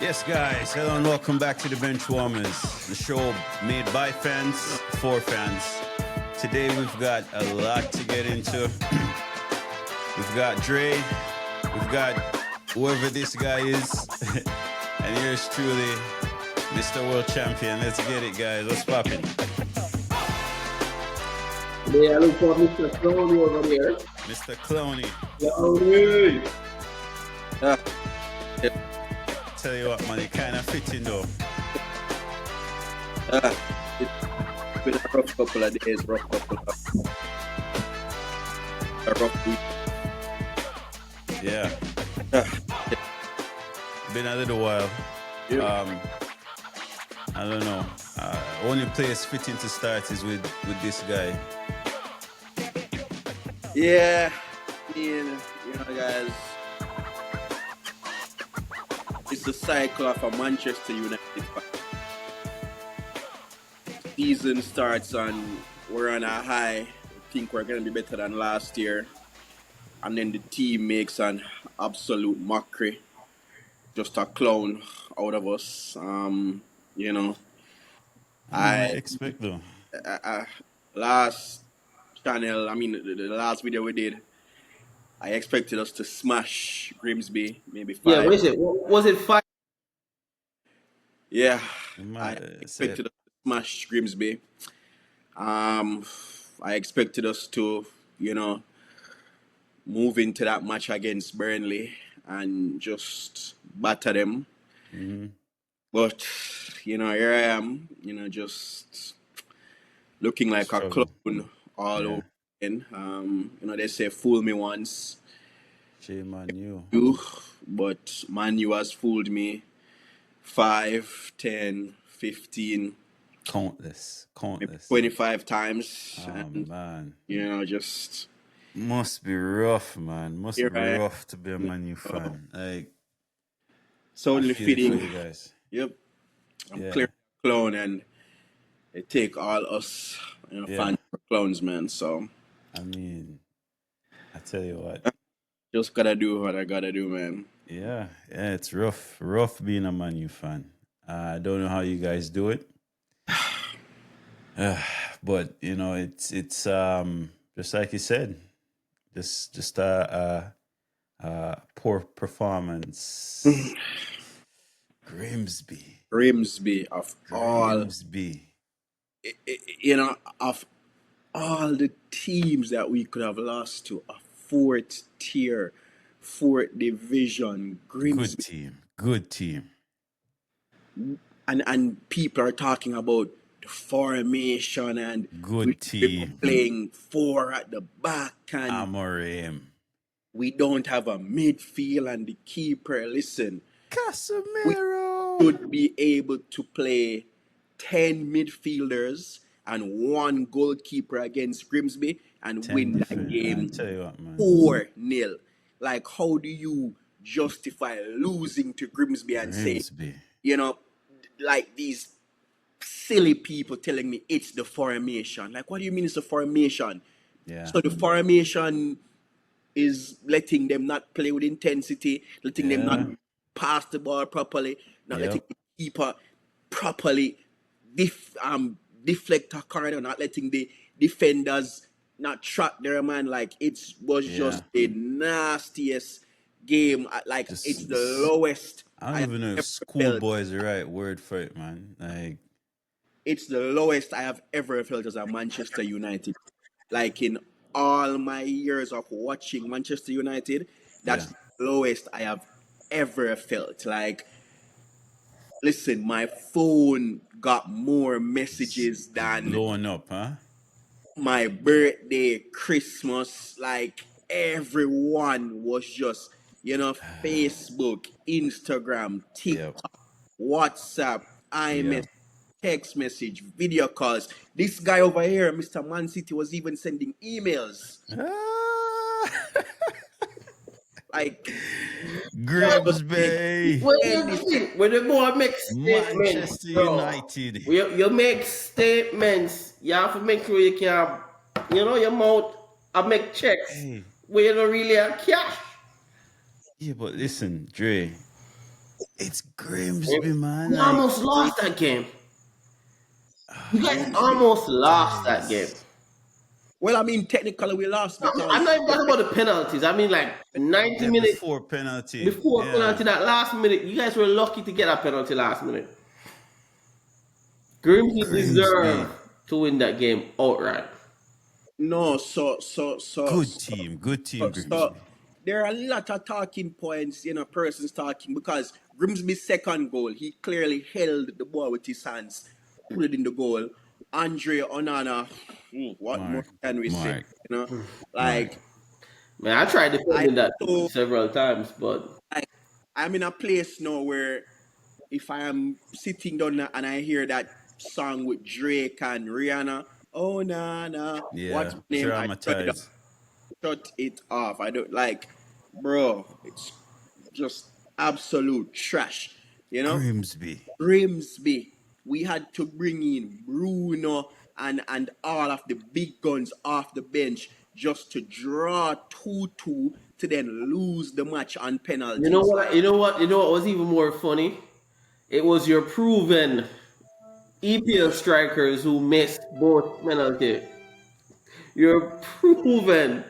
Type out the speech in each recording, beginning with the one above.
Yes, guys, hello and welcome back to the Benchwarmers, the show made by fans for fans. Today we've got a lot to get into. We've got Dre, we've got whoever this guy is, and here's truly Mr. World Champion. Let's get it, guys. What's poppin'? Yeah, I look for Mr. Cloney over there. Mr. Clowney. Cloney! Tell you what, man, you kind of fitting though. It's been a rough couple of days, a rough week. Yeah. Been a little while. Yeah. I don't know. Only place fitting to start is with this guy. Yeah, guys, it's the cycle of a Manchester United fan. Season starts and we're on a high. I think we're going to be better than last year. And then the team makes an absolute mockery. Just a clown out of us. I expect though. Last channel, the last video we did, I expected us to smash Grimsby, maybe 5. Yeah, what is it? Was it 5? Yeah, I expected us to smash Grimsby. I expected us to, move into that match against Burnley and just batter them. Mm-hmm. But, here I am, just looking like a clown all over again. They say fool me once. Shame on you. But Man U has fooled me 5, 10, 15. Countless. 25 times. Oh, and, man. Just... Must be rough, man. Must be rough to be a Man U fan. It's only fitting. You guys. Yep. I'm clear clown and they take all us fans for clowns, man. So I tell you what. Just gotta do what I gotta do, man. Yeah, it's rough. Rough being a Man U fan. I don't know how you guys do it. But it's just like you said, just a poor performance. Grimsby of all, of all the teams that we could have lost to, a 4th tier, 4th division, Grimsby. Good team. And people are talking about the formation and good team playing 4 at the back and Amorim. We don't have a midfield and the keeper. Listen, Casemiro. We should be able to play 10 midfielders and 1 goalkeeper against Grimsby and win that game 4-0. Like, how do you justify losing to Grimsby and say, like these silly people telling me it's the formation? Like, what do you mean it's the formation? Yeah. So the formation is letting them not play with intensity, letting them not pass the ball properly, not letting the keeper properly deflect a corner, not letting the defenders not track their man. Like, it was just the nastiest game. Like, it's the lowest. I don't even know if schoolboy is the right word for it, man. Like, it's the lowest I have ever felt as a Manchester United. Like, in all my years of watching Manchester United, that's the lowest I have ever felt. Like, listen, my phone got more messages than blowing up, huh? My birthday, Christmas. Like, everyone was just, Facebook, Instagram, TikTok, WhatsApp, iMessage, text message, video calls. This guy over here, Mr. Man City, was even sending emails. Like, Grimsby. When the boy makes statements, Manchester United. You make statements. You have to make sure you can, your mouth. I make checks where you don't really have cash. Yeah, but listen, Dre. It's Grimsby, man. You Like, almost lost that game. You guys Grimsby. almost lost that game. jeez. Well, I mean, technically we lost I'm not because even talking about the penalties. I mean, like 90 Yeah, minutes before penalty. before Yeah. penalty, that last minute, you guys were lucky to get that penalty last minute. Grimsby deserved to win that game outright. no, Good team, so Grimsby. there are a lot of talking points, persons talking because Grimsby's second goal, he clearly held the ball with his hands, put it in the goal. Andre Onana, what more Mark, can we say? Mark, Mark. Like Man, I tried I defending that so several times, but like I'm in a place now where if I am sitting down and I hear that song with Drake and Rihanna, oh na na, Yeah, what's my name? I dramatize. shut it off. I don't like, bro. It's just absolute trash. You know, Grimsby. Grimsby. We had to bring in Bruno and all of the big guns off the bench just to draw 2-2 to then lose the match on you know penalties. what? Like, You know what was even more funny? It was your proven EPL strikers who missed both penalty. Your proven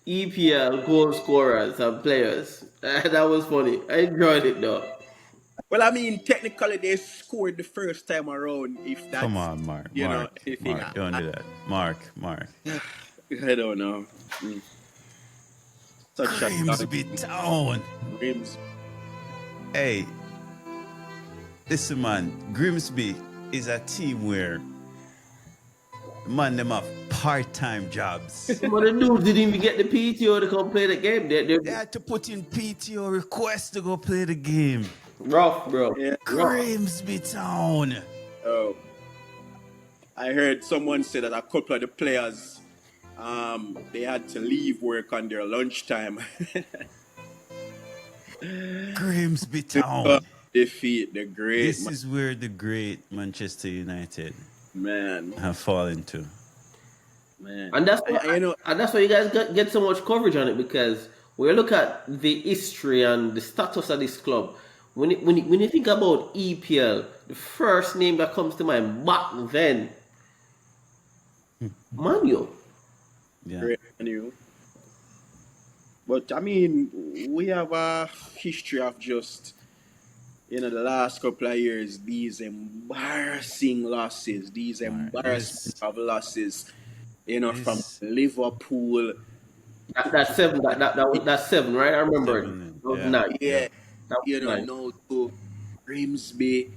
EPL goal scorers and players. That was funny. I enjoyed it though. well, I mean, technically they scored the first time around. If Come that's on, Mark, anything, Mark. Don't do that. Mark. I don't know. Such a Grimsby Town. Grimsby. Hey, listen, man. Grimsby is a team where man them have part-time jobs. Some of the dudes didn't even get the PTO to come play the game. They had to put in PTO request to go play the game. Rough, bro. Yeah. Rough. Grimsby Town. Oh, I heard someone say that a couple of the players, they had to leave work on their lunchtime. Grimsby Town. Defeat the great This is where the great Manchester United man. have fallen to. Man. And that's why, and that's why you guys get so much coverage on it, because when you look at the history and the status of this club, when you think about EPL, the first name that comes to mind back then, Manu. Yeah. Great Manu. But I mean, we have a history of just, the last couple of years, these embarrassing losses, of losses, from Liverpool. That's seven. That's seven, right? I remember it. Seven, That was yeah. nine. Yeah, That was nine. no to Grimsby,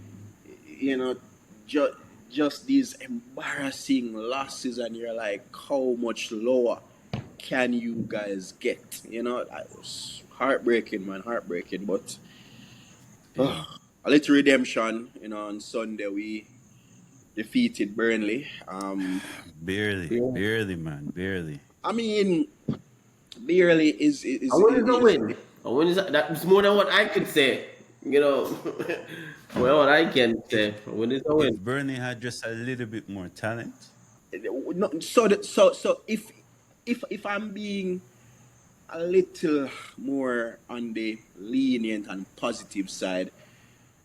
just these embarrassing losses, and you're like, how much lower can you guys get? That was heartbreaking, man, heartbreaking. But a little redemption, on Sunday we defeated Burnley. Barely, man, barely. I mean, barely is A win is a win. A win is that's more than what I could say. Well, what I can say. A win is a win. If Burnley had just a little bit more talent, no, so if I'm being a little more on the lenient and positive side,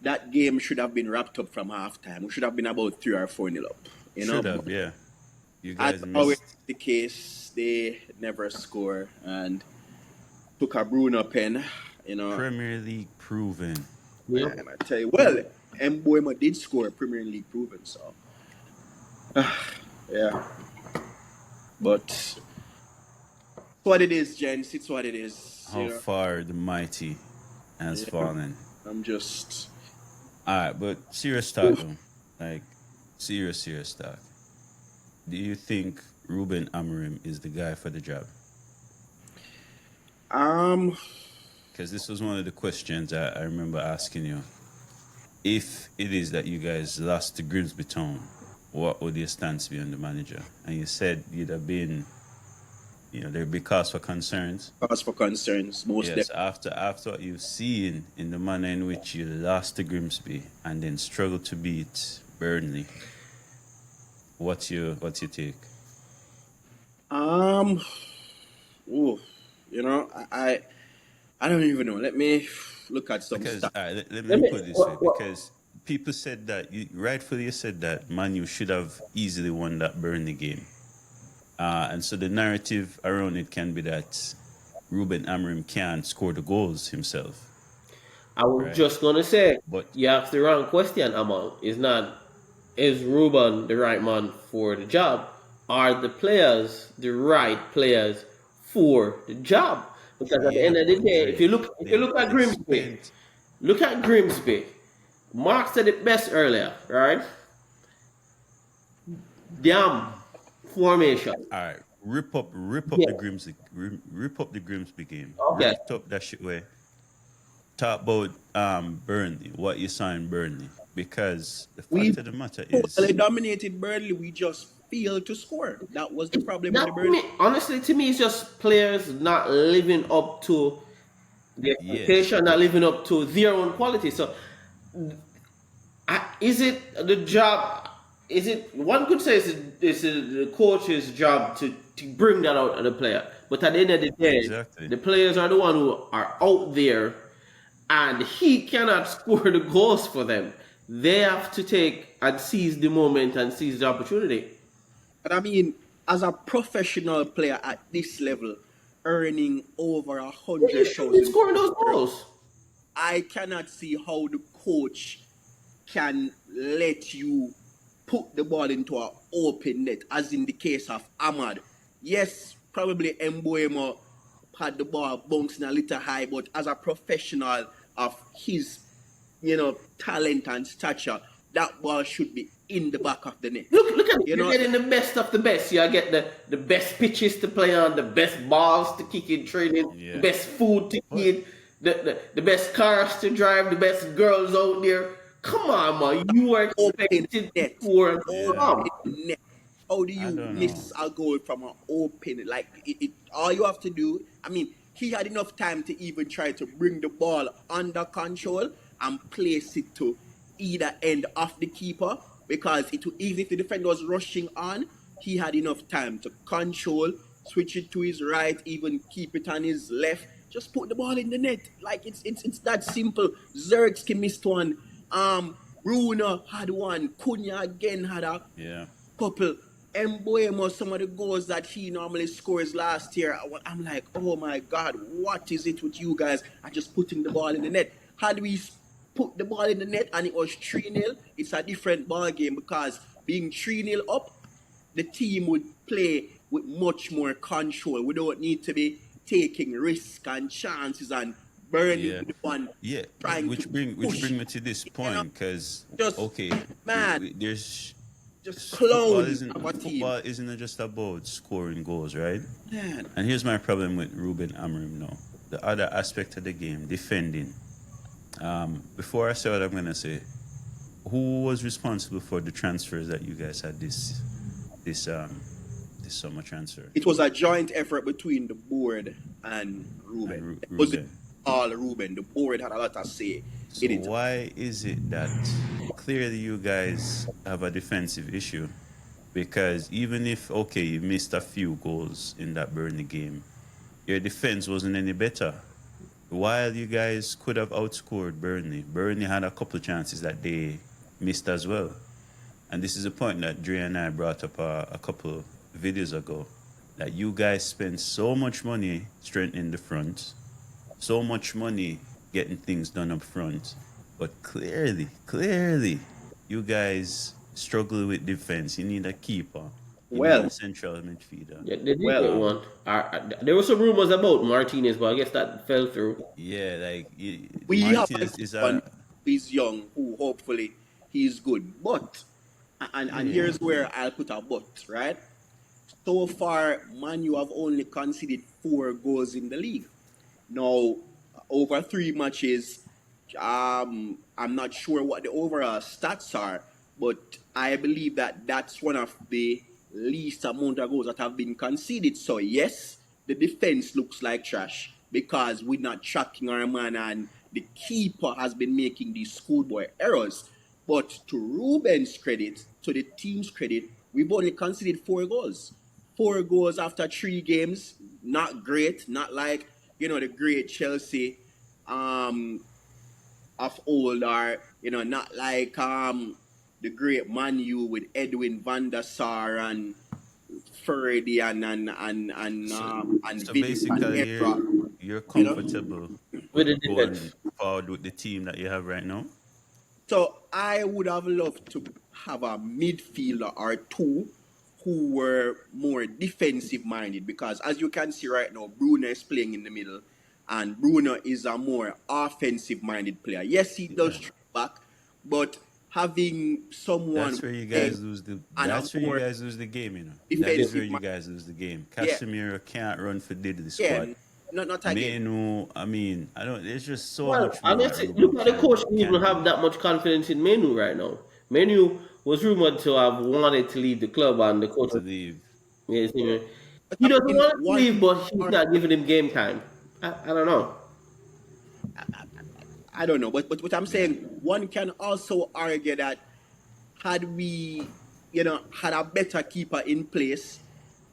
that game should have been wrapped up from halftime. We should have been about 3 or 4-0 up. should have, yeah. You guys As always missed. the case, they never score and took a Bruno pen. Premier League proven. Yeah. And I tell you, well, Mboema did score Premier League proven, so yeah. But it's what it is, gents. It's what it is. How far the mighty has fallen. I'm just. Alright, but serious talk though. Like serious talk. Do you think Ruben Amorim is the guy for the job? Because this was one of the questions I remember asking you. If it is that you guys lost to Grimsby Town, what would your stance be on the manager? And you said you'd have been, there'd be cause for concerns. Cause for concerns, most Yes, after what you've seen in the manner in which you lost to Grimsby and then struggled to beat Burnley, what's your take? I don't even know. Let me look at some Because stuff. let Let me me, put it this way, because people said that rightfully you said that Manu should have easily won that Burnley game, and so the narrative around it can be that Ruben Amorim can't score the goals himself, I was right? just gonna say, But you asked the wrong question, Amal. Is Ruben the right man for the job? Are the players the right players for the job? Because at the yeah, end of the but day, Dre, if you look at they Grimsby, spent. look at Grimsby. Mark said it best earlier, right? Damn formation. All right, rip up Yeah. the rip up the Grimsby game. Rip Okay. up that shit way. Talk about Burnley, what you saw in Burnley, because the We fact of the matter totally is, dominated Burnley. We just failed to score. That was the problem with That the to Burnley. me, honestly, to me, it's just players not living up to the yes, expectation, not but living up to their own quality. So, is it the job? Is it one could say it's the coach's job to bring that out of the player? But at the end of the day, exactly. the players are the one who are out there, and he cannot score the goals for them. They have to take and seize the moment and seize the opportunity. But I mean, as a professional player at this level, earning over a Yeah, you hundred should be thousand scoring those per goals. I cannot see how the coach can let you put the ball into an open net, as in the case of Ahmad. Yes, probably Mboemo had the ball bouncing a little high, but as a professional of his, talent and stature, that ball should be in the back of the net. Look at it. You You're know, getting the best of the best. You get the best pitches to play on, the best balls to kick in training, the Yeah, best food to but eat, the best cars to drive, the best girls out there. Come on, man. You are open expected to net, score and yeah, open come. net. How do I you don't know. miss a goal from an open? Like all you have to do. I mean, he had enough time to even try to bring the ball under control and place it to either end of the keeper because even if the defender was rushing on, he had enough time to control, switch it to his right, even keep it on his left. Just put the ball in the net. Like it's that simple. Zergsky missed one. Bruno had one. Cunha again had a Yeah, couple. Mboemo, some of the goals that he normally scores last year, I'm like, oh my God, what is it with you guys? Are just putting the ball in the net. Had we put the ball in the net and it was 3-0, it's a different ball game because being 3-0 up, the team would play with much more control. We don't need to be taking risks and chances and Burnley yeah, with the one yeah. trying to Which push. bring me to this You know, point, because just okay, man, there's just football clowning isn't our team. just about scoring goals, right? Man, And here's my problem with Ruben Amorim now. The other aspect of the game, defending. Before I say what I'm gonna say, who was responsible for the transfers that you guys had this this summer transfer? it was a joint effort between the board and And Ruben. It wasn't Ruben. all Ruben. The board had a lot of say So in it. why is it that clearly you guys have a defensive issue? Because even if okay, you missed a few goals in that Burnley game, your defense wasn't any better. While you guys could have outscored Burnley, Burnley had a couple of chances that they missed as well. And this is a point that Dre and I brought up a couple of videos ago, that you guys spend so much money strengthening the front, so much money getting things done up front, but clearly, you guys struggle with defense. You need a keeper. You need a Well, central midfielder. Yeah, they did get well, one. There were some rumors about Martinez, but I guess that fell through. Yeah, like we have a Martinez is one a who is young who hopefully he's good. But and yeah. here's where I'll put a but, right? So far, Man U have only conceded 4 goals in the league. Now, over 3 matches, I'm not sure what the overall stats are, but I believe that that's one of the least amount of goals that have been conceded. So yes, the defense looks like trash because we're not tracking our man and the keeper has been making these schoolboy errors. But to Ruben's credit, to the team's credit, we've only conceded 4 goals. 4 goals after 3 games, not great, not like the great Chelsea of old, or not like the great Man U with Edwin van der Sar and Ferdy and So Vincent basically, Edra, you're you know. comfortable with with the going defense. forward with the team that you have right now. So I would have loved to have a midfielder or two who were more defensive minded, because as you can see right now, Bruno is playing in the middle and Bruno is a more offensive minded player. Yes, he does Yeah. track back, but having someone That's where you leg guys lose the. and a That's where you more guys lose the game. That is where defensive you mind, guys lose the game. yeah, Casemiro can't run for the yeah, squad. not again. Menu, I mean, I don't. There's just so Well, much more that honestly, Ruben look at the coach didn't even can have do. that much confidence in Menu right now. Menu was rumored to have wanted to leave the club, and the coach To was, leave. yes, But he I doesn't mean, want to one leave, but he's or not giving him game time. I don't know. I don't know, but what I'm Yeah. saying, one can also argue that had we, had a better keeper in place,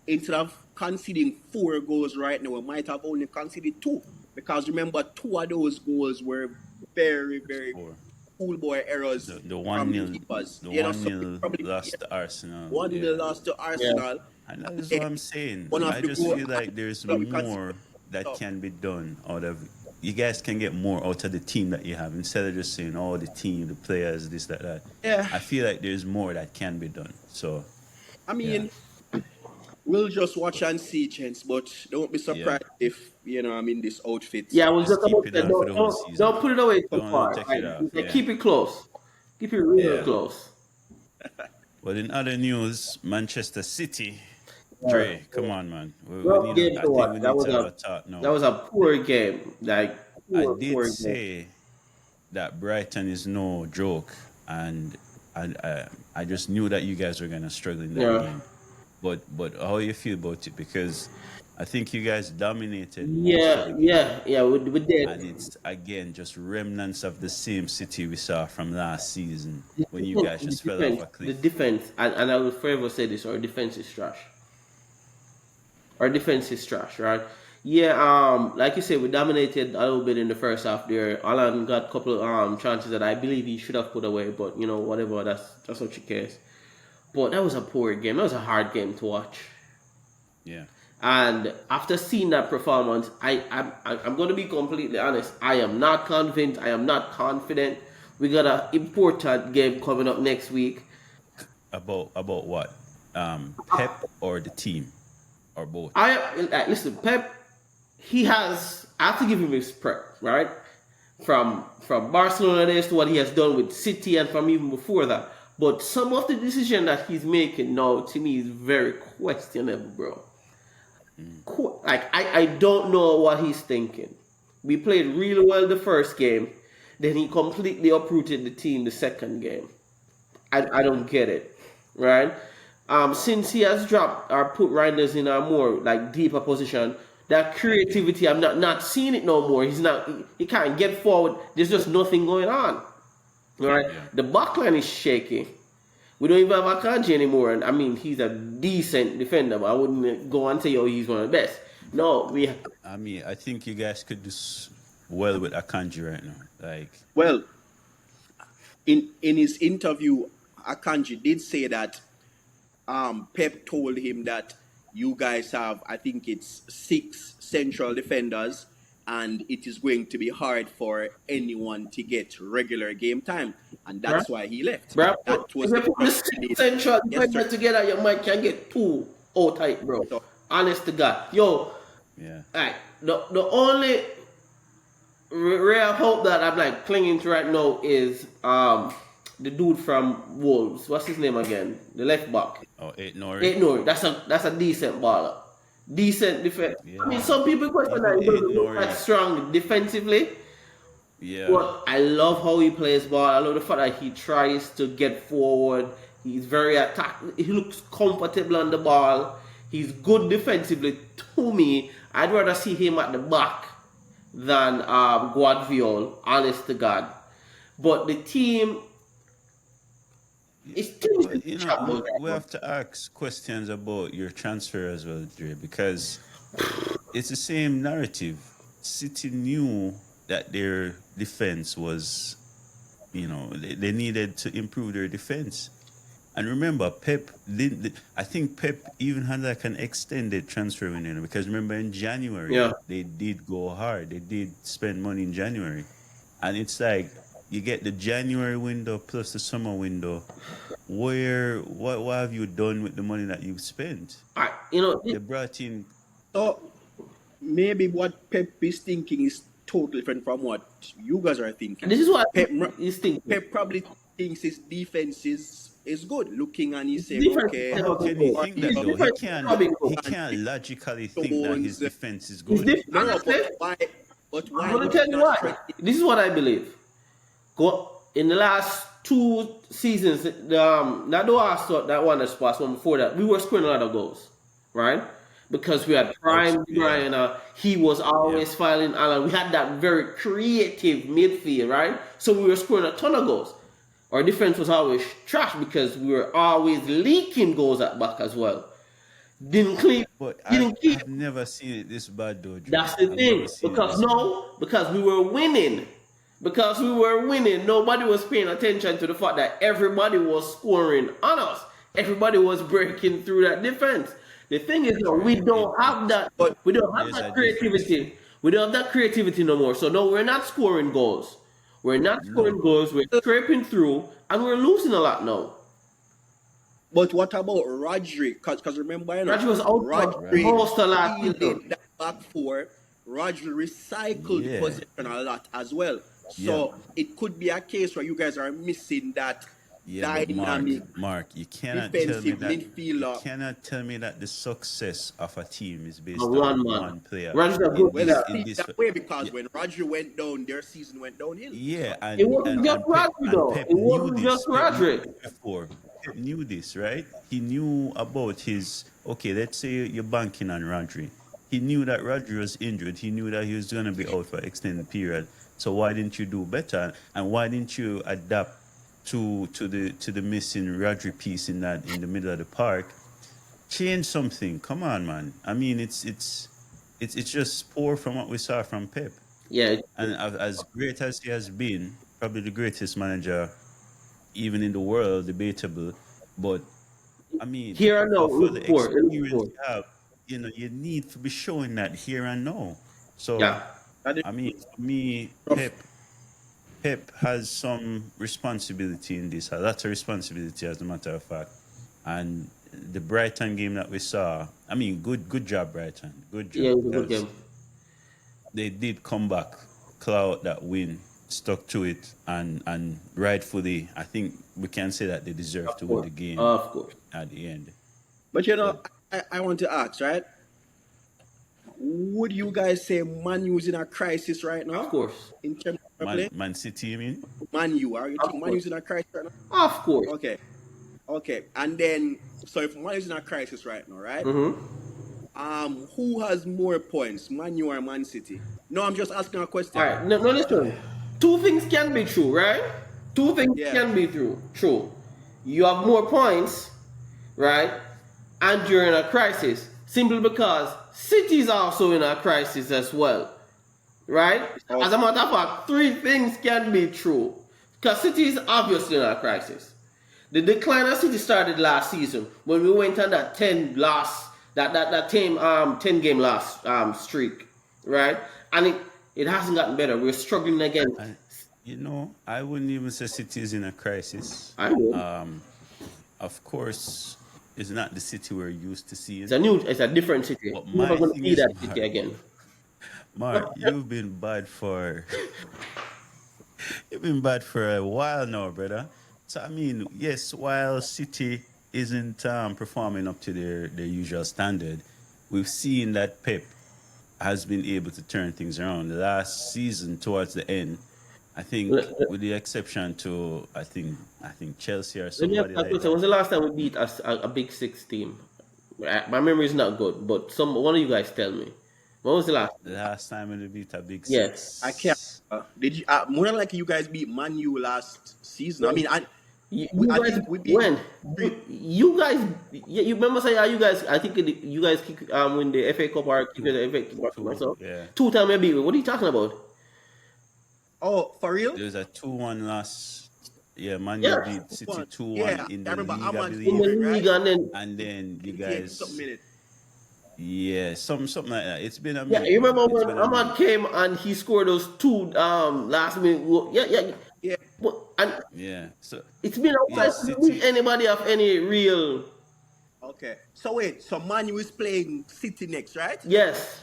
instead of conceding 4 goals right now, we might have only conceded 2. Because remember, 2 of those goals were very, very Four. schoolboy errors The from one the nil, keepers. the So one we nil probably, lost to Arsenal. 1-0 Yeah. lost to Yeah. Arsenal. And that is Then what I'm saying. one of I the just goals, feel like there's we conceded more that stuff. can be done out of. You guys can get more out of the team that you have instead of just saying, "Oh, the team, the players, this, that." Yeah, I feel like there's more that can be done. So I yeah, mean, we'll just watch and see, gents, but don't be yeah. surprised if, I'm in this outfit. Yeah, I was Just just about keep to it say, on for the whole season. don't put it away too Don't far. take Right? it off. Like, Yeah, keep it close. Keep it real yeah. close. But in other news, Manchester City, Yeah. Dre, come on, man. Rough game I to think watch. we That need was to have a a talk that now. was a poor game. Like I poor did game. say that Brighton is no joke, and I just knew that you guys were gonna struggle in that Yeah. game. But how you feel about it? Because I think you guys dominated most of the Yeah, game, yeah, yeah. We and did. it's again just remnants of the same City we saw from last season when you guys The just fell off defense, a the cliff. defense, and I will forever say this: our defense is trash. Our defense is trash, right? Yeah, like you said, we dominated a little bit in the first half there. Alan got a couple of chances that I believe he should have put away, but whatever. That's what you cares. But that was a poor game. That was a hard game to watch. Yeah, And after seeing that performance, I'm going to be completely honest. I am not convinced. I am not confident. We got an important game coming up next week. about what? Pep or the team or both? Listen, Pep. He has. I have to give him his prep, right? From Barcelona days to what he has done with City and from even before that. But some of the decision that he's making now, to me, is very questionable, bro. Like I don't know what he's thinking. We played really well the first game, then he completely uprooted the team the second game. I don't get it, right? Since he has dropped or put Reinders in a more like deeper position, that creativity I'm not seeing it no more. He can't get forward. There's just nothing going on, right? Yeah. The backline is shaky. We don't even have Akanji anymore, and I mean he's a decent defender, but I wouldn't go and say, oh, he's one of the best. No, I mean, I think you guys could do well with Akanji right now. Like, Well, in his interview, Akanji did say that Pep told him that you guys have, I think it's 6 central defenders, and it is going to be hard for anyone to get regular game time, and right? that's why he left. Bro, That if was you the put the six interview he did central yesterday. defenders together, you might can get two out tight, bro. So, Honest to God. Yo, yeah, like the only real hope that I'm like clinging to right now is the dude from Wolves. What's his name again? The left back. oh, eight Nori. Ain't no, that's a decent baller. Decent defense. I mean, Yeah, some people question that even he eight doesn't look that Nori. strong defensively. Yeah, But I love how he plays ball. I love the fact that he tries to get forward. He's very attack. He looks comfortable on the ball. He's good defensively. To me, I'd rather see him at the back than Guardiola. Honest to God. But the team is too but we have to ask questions about your transfer as well, Dre, because it's the same narrative. City knew that their defense was, they needed to improve their defense. And remember, Pep didn't. I think Pep even had like an extended transfer window because remember in January they did go hard. They did spend money in January, and it's like you get the January window plus the summer window. What have you done with the money that you've spent? They brought in. So maybe what Pep is thinking is totally different from what you guys are thinking. This is what Pep is thinking. Pep probably thinks his defense is good. Looking and he's saying, Different. okay, How can he think that though? He can't logically think that his defense is good. No, but why? I'm gonna tell you why. This is what I believe. In the last 2 seasons, not the last that one that's passed one before that, we were scoring a lot of goals, right? Because we had Prime Brian, he was always filing Alan. We had that very creative midfield, right? So we were scoring a ton of goals. Our defense was always trash because we were always leaking goals at back as well. I've never seen it this bad though. That's the thing. Because we were winning. Because we were winning, nobody was paying attention to the fact that everybody was scoring on us. Everybody was breaking through that defense. The thing is, we don't have that. We don't have that creativity. We don't have that creativity no more. So no, we're not scoring goals. We're not scoring goals. We're scraping through, and we're losing a lot now. But what about Rodri? Because remember, Rodri was out most a lot. He did that back four. Rodri recycled position a lot as well. So it could be a case where you guys are missing that dynamic. Mark, you cannot tell me that. You cannot tell me that the success of a team is based on one player. That way because when Rodri went down, their season went downhill. Yeah, and it wasn't just Rodri though. It wasn't just Rodri. Pep knew this, right? He knew about his. Okay, let's say you're banking on Rodri. He knew that Rodri was injured. He knew that he was going to be out for an extended period. So why didn't you do better? And why didn't you adapt to the missing Rodri piece in the middle of the park? Change something. Come on, man. I mean, it's just poor from what we saw from Pep. Yeah. And as great as he has been, probably the greatest manager, even in the world, debatable. But I mean, here and now, for the experience you have, you need to be showing that here and now. So. Yeah. I mean, for me, Pep has some responsibility in this. That's a responsibility, as a matter of fact. And the Brighton game that we saw, I mean, good job, Brighton. Good job. Yeah, good game. They did come back, claw out that win, stuck to it, and rightfully, I think we can say that they deserve to win the game at the end. But I want to ask, right? Would you guys say Man U is in a crisis right now? Of course. In terms of play? Man City, you mean? Man U. Are you think Man U is in a crisis right now? Of course. Okay. And then, so if Man U is in a crisis right now, right? Mm-hmm. Who has more points, Man U or Man City? No, I'm just asking a question. All right. No, listen. 2 things can be true, right? 2 things can be true. You have more points, right? And you're in a crisis. Simply because City is also in a crisis as well, right? As a matter of fact, 3 things can be true. Because City is obviously in a crisis. The decline of City started last season when we went on that 10 game loss streak, right? And it hasn't gotten better. We're struggling again. I wouldn't even say City is in a crisis. I would. Of course. It's not the City we're used to seeing. It's a different City. We're not going to see that City again. Mark, you've been bad for a while now, brother. So I mean, yes, while City isn't performing up to their usual standard, we've seen that Pep has been able to turn things around. The last season, towards the end, I think, with the exception to I think Chelsea or somebody like that. When was the last time we beat a Big 6 team? My memory is not good, but one of you guys tell me. When was the last? The last time we beat a Big 6? Yes. I can't. Did you? More than likely, you guys beat Man U last season. I mean, You I guys think we beat when you guys you remember say you guys I think you guys kick win the FA Cup or kick the FA Cup myself Yeah. 2 times maybe. What are you talking about? Oh, for real? There's a 2-1 loss. Yeah, Man U Yeah, beat City One. 2-1 Yeah, in I the remember league, I Amman in the believe. scoring, league right? and then And then you 88 something guys, minutes. yeah, something like that. It's been a yeah, minute, you man. remember It's when been a Ahmad minute. came and he scored those 2 last minute yeah. Yeah. And Yeah. So it's been a yeah, while since we beat City. anybody of any real. Okay. So wait, so Manu is playing City next, right? Yes.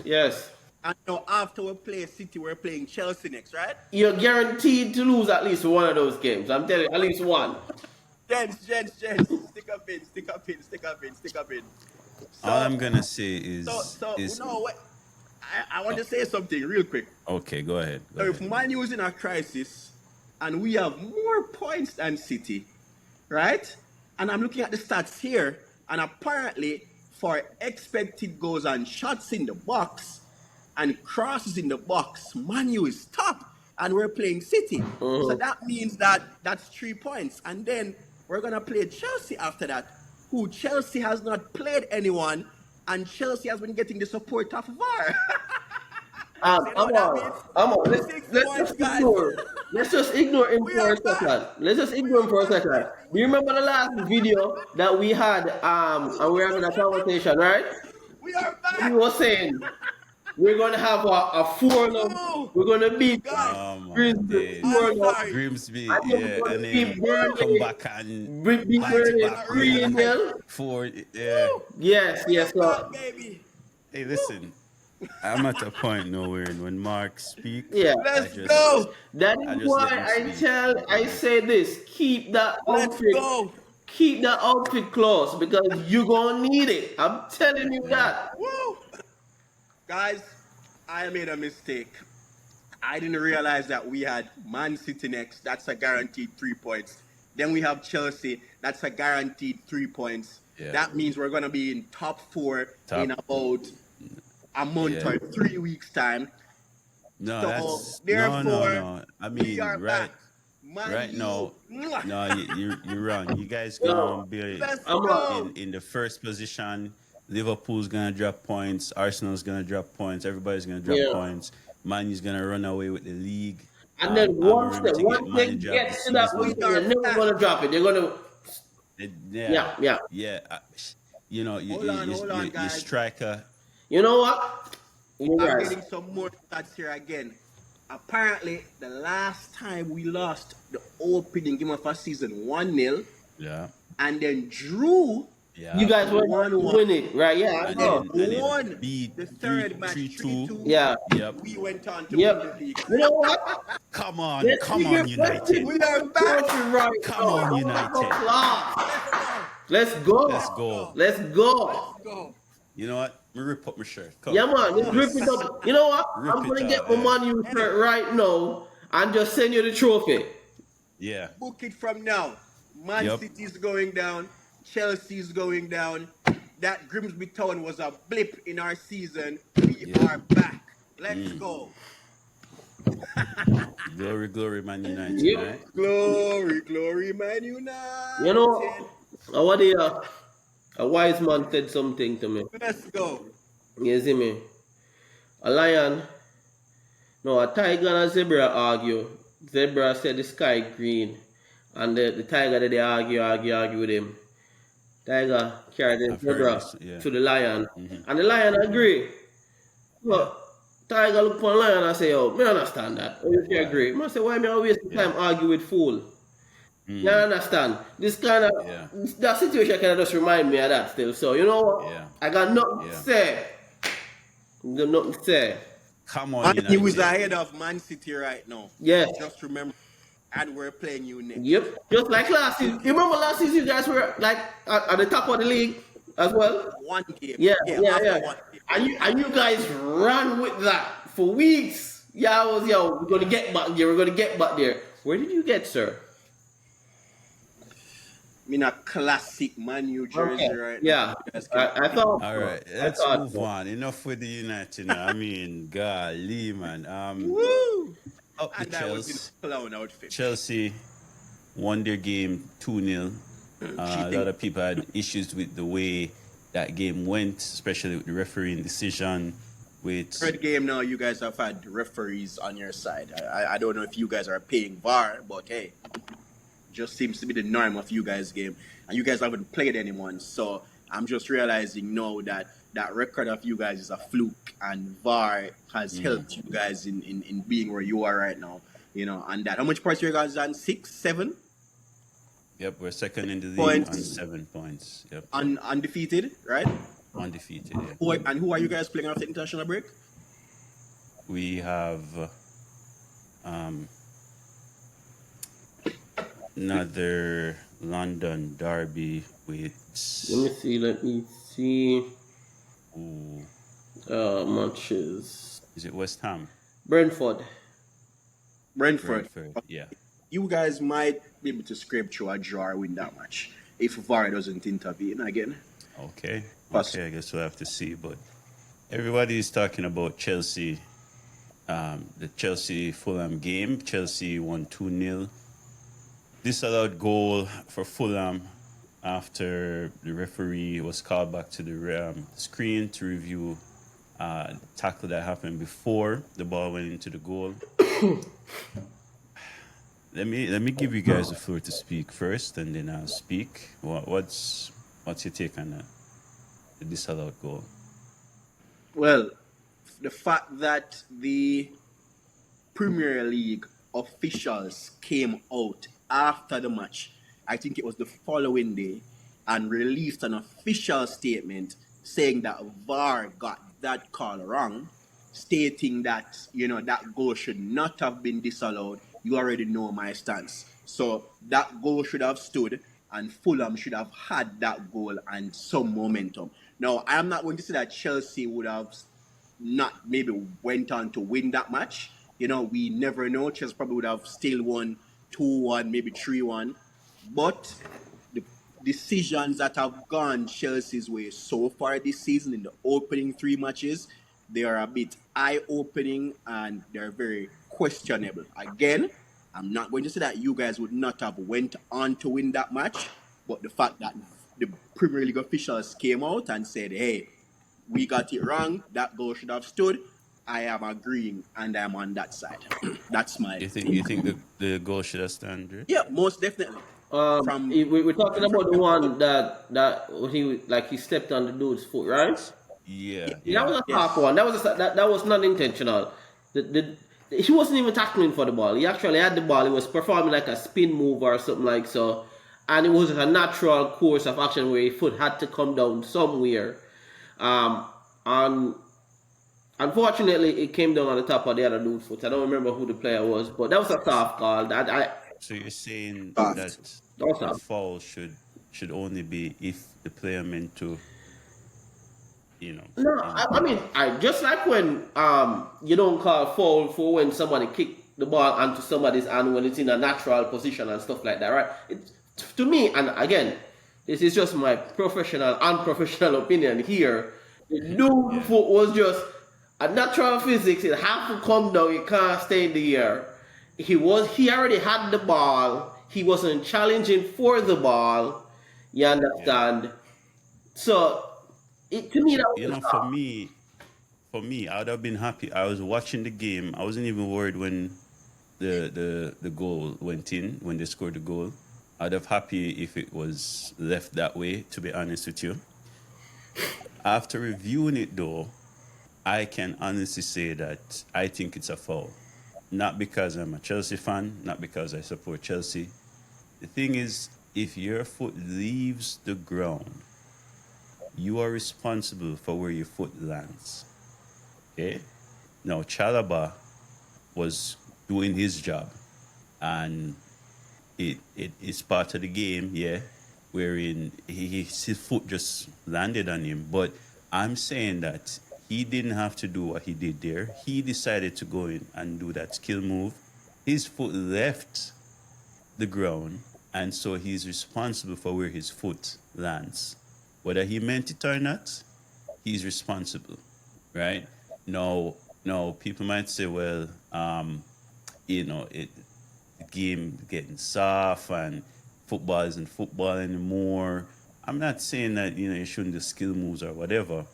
And now after we play City, we're playing Chelsea next, right? You're guaranteed to lose at least one of those games. I'm telling you, at least one. Gents, stick up in, stick up in, stick up in, stick up in. All So, I'm gonna say so is no, wait. I want oh, to say something real quick. okay. Go ahead. Go So if ahead. Manu is in a crisis and we have more points than City, right? And I'm looking at the stats here, and apparently for expected goals and shots in the box and crosses in the box, Manu is top, and we're playing City. So Mhm. that means that that's 3 points, and then we're gonna play Chelsea after that, who Chelsea has not played anyone, and Chelsea has been getting the support of VAR. So you know I'm what that means? on. I'm on. Six Let's points, just guys. ignore. Let's just ignore him We for are a back. second. Let's just We ignore him are for a back, second. baby. Do you remember the last video that we had? And we were having a conversation, right? We are We back. were saying we're gonna have a 4-0. Oh, We're gonna beat guys, Oh my Grimsby days. I'm 4-0. sorry. Grimsby, And then we're yeah, gonna and beat then come Burnley. back and Beat back to Guys, Burnley I back win 3-0. realize. for yeah. Woo! Yes. We are back, So baby. Hey, Woo! listen, I'm at a point now where when Mark speak, yeah. I Let's just go. That I is just why let him speak. I say this: Let's go. keep that outfit close because you gonna need it. I'm telling you Yeah. that. Woo! Guys, I made a mistake. I didn't realize that we had Man City next. That's a guaranteed 3 points. Then we have Chelsea. That's a guaranteed 3 points. Yeah. That means we're going to be in top four in Top. about a month Yeah. or 3 weeks' time. No, So, that's therefore, no. I we mean, are back. right Man now, U. Mwah. no, you're wrong. You guys Yo, gonna be Let's I'm go. in the first position. Liverpool's gonna drop points. Arsenal's gonna drop points. Everybody's gonna drop yeah. points. Man U's gonna run away with the league. And then Amorim to get once they manager of the get to that We season. position, are they're never back. gonna drop it. They're gonna Yeah, yeah. yeah. You know, Hold on, you guys. striker. You know what? You I'm guys. getting some more stats here again. Apparently, the last time we lost the opening game of our season 1-0 Yeah, and then drew yeah. You guys were 1-1 winning, right? Yeah, I And know. then won beat the three third match three 3 two. 2. Yeah. Yep. We went on to win the Yep. league. You know what? Come on, Let's come figure on, United. We are back. trophy right Come now. on, Round of United. applause. Let's go. Let's go. Let's go. Let's go. You know what? Me rip up my shirt. Come. Yeah, man. Let's rip it up. You know what? Rip I'm it gonna up, get my yeah. Man U shirt right now and just send you the trophy. Yeah. Book it from now. Man Yep. City's going down. Chelsea's going down. That Grimsby Town was a blip in our season. We are back. Let's go. Glory, glory, Man United, Yep. right? Glory, glory, Man United. You know, a wise man said something to me. Let's go. You see me? A lion, no, a tiger and a zebra argue. Zebra said the sky green, and the tiger they argue with him. Tiger carried the I've heard zebra this, yeah. to the lion, and the lion agree. So, tiger look for the lion and say, "Oh, me understand that. Oh, you agree?" I say, "Why me I waste time argue with fool?" You understand? This kind of Yeah. that situation kind of just remind me of that still. So you know what? Yeah. I got nothing to Yeah. say. Got nothing to say. Come on, Man United. U is ahead of Man City right now. Yes. Just remember. And we're playing you next. Yep. Just like last season. You remember last season you guys were like at the top of the league as well? One game. Yeah. after one game. And you guys ran with that for weeks. Yeah, we're gonna get back there. We're gonna get back there. Where did you get, sir? I'm in a classic Man U jersey Okay. right Yeah. now. You guys can- I thought. All right, so. let's I thought move so. on. Enough with the United now. I mean, golly, man. Woo! Up the And I was in Chelsea. a clown outfit. Chelsea won their game 2-0. A lot of people had issues with the way that game went, especially with the refereeing decision. With third game now, you guys have had referees on your side. I don't know if you guys are paying VAR, but hey, just seems to be the norm of you guys' game, and you guys haven't played anyone. So I'm just realizing now that that record of you guys is a fluke, and VAR has helped you guys in being where you are right now. You know, and that. How much points you guys on? 6, 7? Yep, we're second in the league Points. on 7 points. Yep. Undefeated, right? Undefeated, yeah. Who are you guys playing after the international break? We have another London derby with. Let me see. Ooh, Matches. is it West Ham? Brentford. Brentford. Yeah. You guys might be able to scrape through a draw or win that match if VAR doesn't intervene again. Okay. Possible. Okay, I guess we'll have to see. But everybody is talking about Chelsea. The Chelsea Fulham game. Chelsea won 2-0. Disallowed goal for Fulham after the referee was called back to the screen to review tackle that happened before the ball went into the goal. Let me give you guys the floor to speak first, and then I'll speak. What's your take on that? The disallowed goal. Well, the fact that the Premier League officials came out after the match, I think it was the following day, and released an official statement saying that VAR got that call wrong, stating that, you know, that goal should not have been disallowed. You already know my stance. So that goal should have stood, and Fulham should have had that goal and some momentum. Now, I am not going to say that Chelsea would have not maybe went on to win that match. You know, we never know. Chelsea probably would have still won 2-1, maybe 3-1. But the decisions that have gone Chelsea's way so far this season in the opening 3 matches, they are a bit eye-opening and they're very questionable. Again, I'm not going to say that you guys would not have went on to win that match, but the fact that the Premier League officials came out and said, hey, we got it wrong, that goal should have stood, I am agreeing and I'm on that side. That's my... You think the goal should have stand, Dre? Yeah, most definitely. We're talking about the one that he stepped on the dude's foot, right? Yeah. That was a half one. That was not intentional. He wasn't even tackling for the ball. He actually had the ball. He was performing like a spin move or something like so, and it was a natural course of action where his foot had to come down somewhere. And unfortunately, it came down on the top of the other dude's foot. I don't remember who the player was, but that was a soft call. So you're saying that a foul should only be if the player meant to, you know. No, I mean, just like when you don't call foul for when somebody kick the ball onto somebody's hand when it's in a natural position and stuff like that, right? To me, and again, this is just my professional, unprofessional opinion here. The dude's foot was just a natural physics. It had to come down. It can't stay in the air. He already had the ball. He wasn't challenging for the ball. You understand? Yeah. So, to me, that was, you know, for me, I would have been happy. I was watching the game. I wasn't even worried when the goal went in, when they scored the goal. I'd have happy if it was left that way, to be honest with you. After reviewing it, though, I can honestly say that I think it's a foul. Not because I'm a Chelsea fan, not because I support Chelsea. The thing is, if your foot leaves the ground, you are responsible for where your foot lands. Okay? Now, Chalobah was doing his job, and it is part of the game, yeah, wherein his foot just landed on him. But I'm saying that he didn't have to do what he did there. He decided to go in and do that skill move. His foot left the ground, and so he's responsible for where his foot lands. Whether he meant it or not, he's responsible, right? Now, people might say, well, you know, game getting soft and football isn't football anymore. I'm not saying that you shouldn't do skill moves or whatever,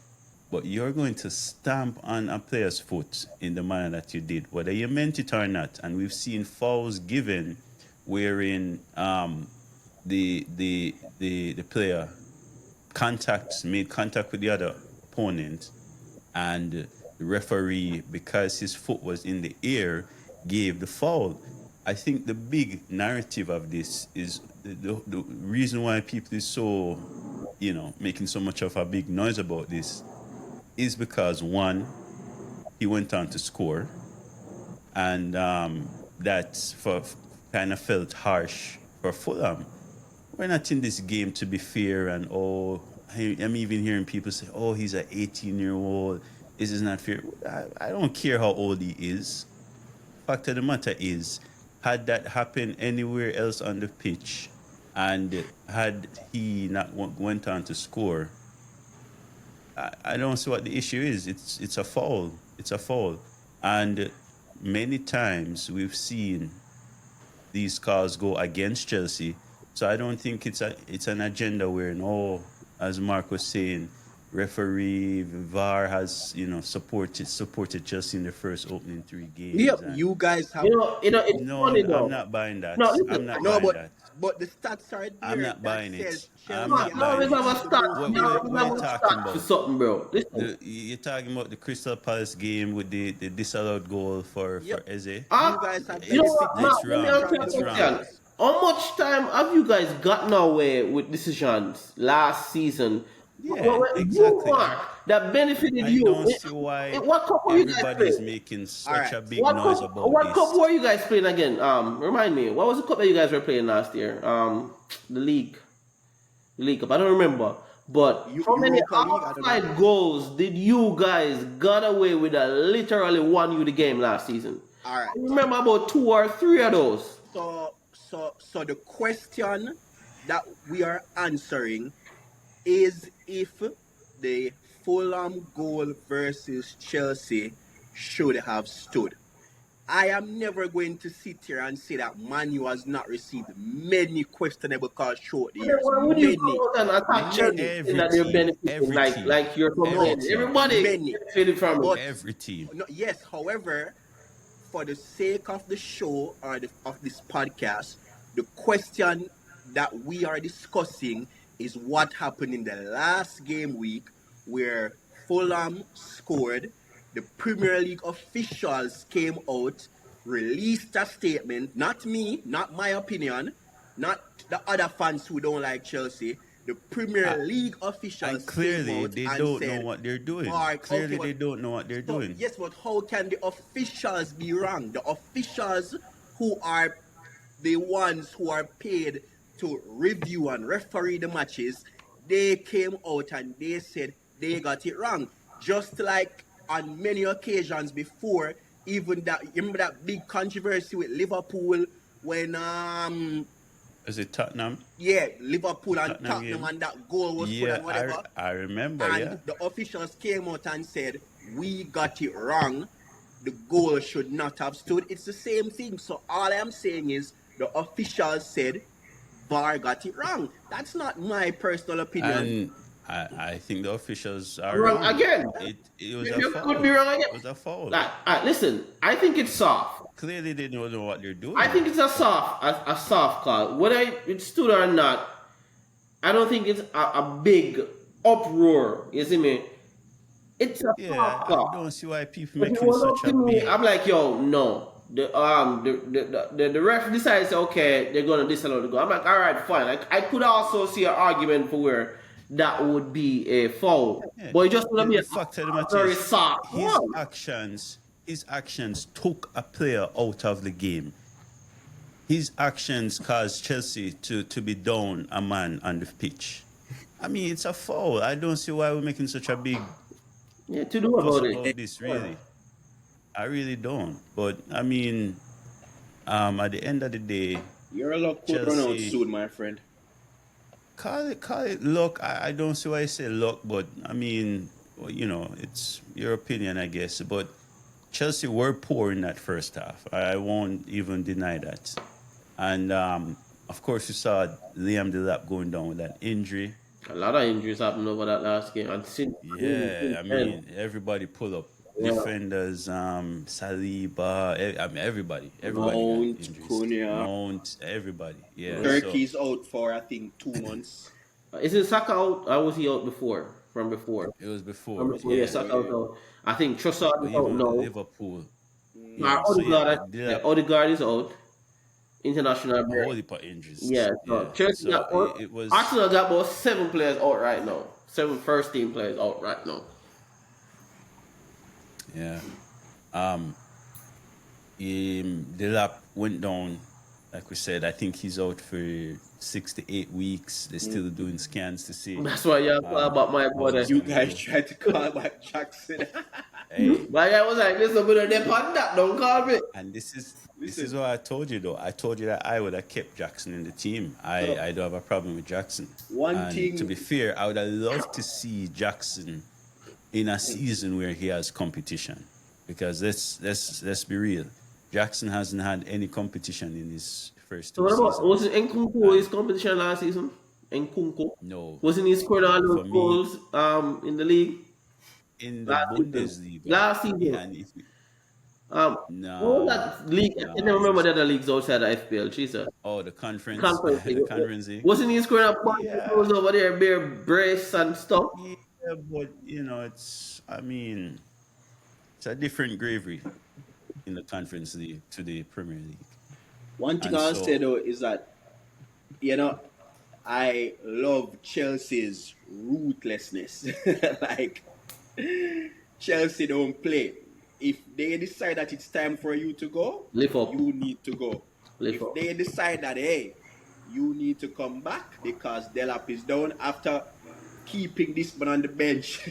but you're going to stamp on a player's foot in the manner that you did, whether you meant it or not. And we've seen fouls given wherein the player made contact with the other opponent, and the referee, because his foot was in the air, gave the foul. I think the big narrative of this is the reason why people is so, making so much of a big noise about this is because one, he went on to score, and that for kind of felt harsh for Fulham. We're not in this game to be fair, and I'm even hearing people say, "Oh, he's an 18-year-old. This is not fair." I don't care how old he is. Fact of the matter is, had that happened anywhere else on the pitch, and had he not went on to score, I don't see what the issue is. It's a foul. It's a foul, and many times we've seen these calls go against Chelsea. So I don't think it's an agenda where, as Marc was saying, referee VAR has supported Chelsea in the first opening 3 games. Yep, you guys have. It's funny though. I'm not buying that. No, listen, I'm not buying that. But the stats are there. I'm not buying that says it. Chelsea I'm not have buying it. the What are you talking about? for something, bro. Listen. You're talking about the Crystal Palace game with the disallowed goal for Eze? You guys have You know what, Marc, It's wrong. It's wrong. How much time have you guys gotten away with decisions last season? Yeah, exactly. That benefited you. I don't see why What cup were you guys everybody's playing? making such a big What noise cup, about what this. cup were you guys playing again? Remind me. What was the cup that you guys were playing last year? The league. The League Cup. I don't remember. But how many outside goals did you guys got away with that literally won you the game last season? All right. I remember about 2 or 3 of those. So the question that we are answering is if the Fulham goal versus Chelsea should have stood. I am never going to sit here and say that Manu has not received many questionable calls throughout the years. Why would you go out and attack Chelsea that they're benefiting like you're complaining? Everybody benefited from it. Every team. No, yes, however, for the sake of the show or of this podcast, the question that we are discussing is what happened in the last game week where Fulham scored. The Premier League officials came out, released a statement, not me, not my opinion, not the other fans who don't like Chelsea. The Premier League officials and clearly came out they and don't said, know what they're doing. Clearly they don't know what they're doing. Yes, but how can the officials be wrong? The officials who are the ones who are paid to review and referee the matches, they came out and they said they got it wrong. Just like on many occasions before, even that, you remember that big controversy with Liverpool when Is it Tottenham? Yeah, Liverpool and Tottenham and that goal was put and whatever. I remember, and the officials came out and said, we got it wrong. The goal should not have stood. It's the same thing. So all I'm saying is the officials said VAR got it wrong. That's not my personal opinion. And I think the officials are wrong again. It was a foul. Could be wrong again. It was a foul. Listen, I think it's soft. Clearly, they don't know what they're doing. I think it's a soft call. Whether it stood or not, I don't think it's a big uproar. You see me? It's a soft call. I don't see why people making such a big. I'm like, yo, no. The ref decides, okay, they're gonna disallow the goal. I'm like, all right, fine. I could also see an argument for where that would be a foul, but it just gonna be a very soft. His actions took a player out of the game. His actions caused Chelsea to be down a man on the pitch. I mean, it's a foul. I don't see why we're making such a big to do about this, really. I really don't. But I mean, at the end of the day, you're a luck could run out soon, my friend. Call it luck. I don't see why I say luck, but I mean, it's your opinion, I guess. But Chelsea were poor in that first half. I won't even deny that. And of course, you saw Liam Delap going down with that injury. A lot of injuries happened over that last game, and since Yeah, I then, mean, everybody pull up. yeah, Defenders, Saliba, I mean, everybody got Mount, injuries. Cunha. Mount, everybody. Yeah, so Turkey's out for, I think, 2 months. is it Saka out? Or was he out before? From before? it was From before, before, yeah, yeah. Saka out. Now. I think Trossard But is out even now. Liverpool, Our so yeah, Odegaard, but yeah, Delap, Odegaard is out. International a break. whole heap of injuries. Yeah, so Yeah, Chelsea so got one. it was, Arsenal got about 7 players out right now. 7 first team players out right now. yeah. Um, Delap went down, like we said. I think he's out for 6 to 8 weeks. They're still doing scans to see That's why y'all talk about my how brother. he's You gonna guys do. tried to call back Jackson. Hey, My guy was like, listen, but they on that, don't call me. and this is Listen. what I told you though. I told you that I would have kept Jackson in the team. I don't have a problem with Jackson. One And thing- to be fair, I would have loved to see Jackson in a season where he has competition. Because let's be real. Jackson hasn't had any competition in his first So two what about, seasons. wasn't Nkunku his competition last season? Nkunku? No. Wasn't he scored all For those me- goals in the league? In the Last season. Bundesliga. Last season. Yeah, and if, What was that league? I Nah, can't remember the other leagues outside of FPL, Jesus. the conference. Conference The league. conference league. Wasn't he scoring up Yeah. goals over there, bare brace and stuff? Yeah, but it's a different gravy in the conference league to the Premier League. One thing And I'll so- say though is that, I love Chelsea's ruthlessness. Like, Chelsea don't play. If they decide that it's time for you to go, Lift up. you need to go. Lift If up. they decide that, hey, you need to come back because Delap is down after keeping this man on the bench,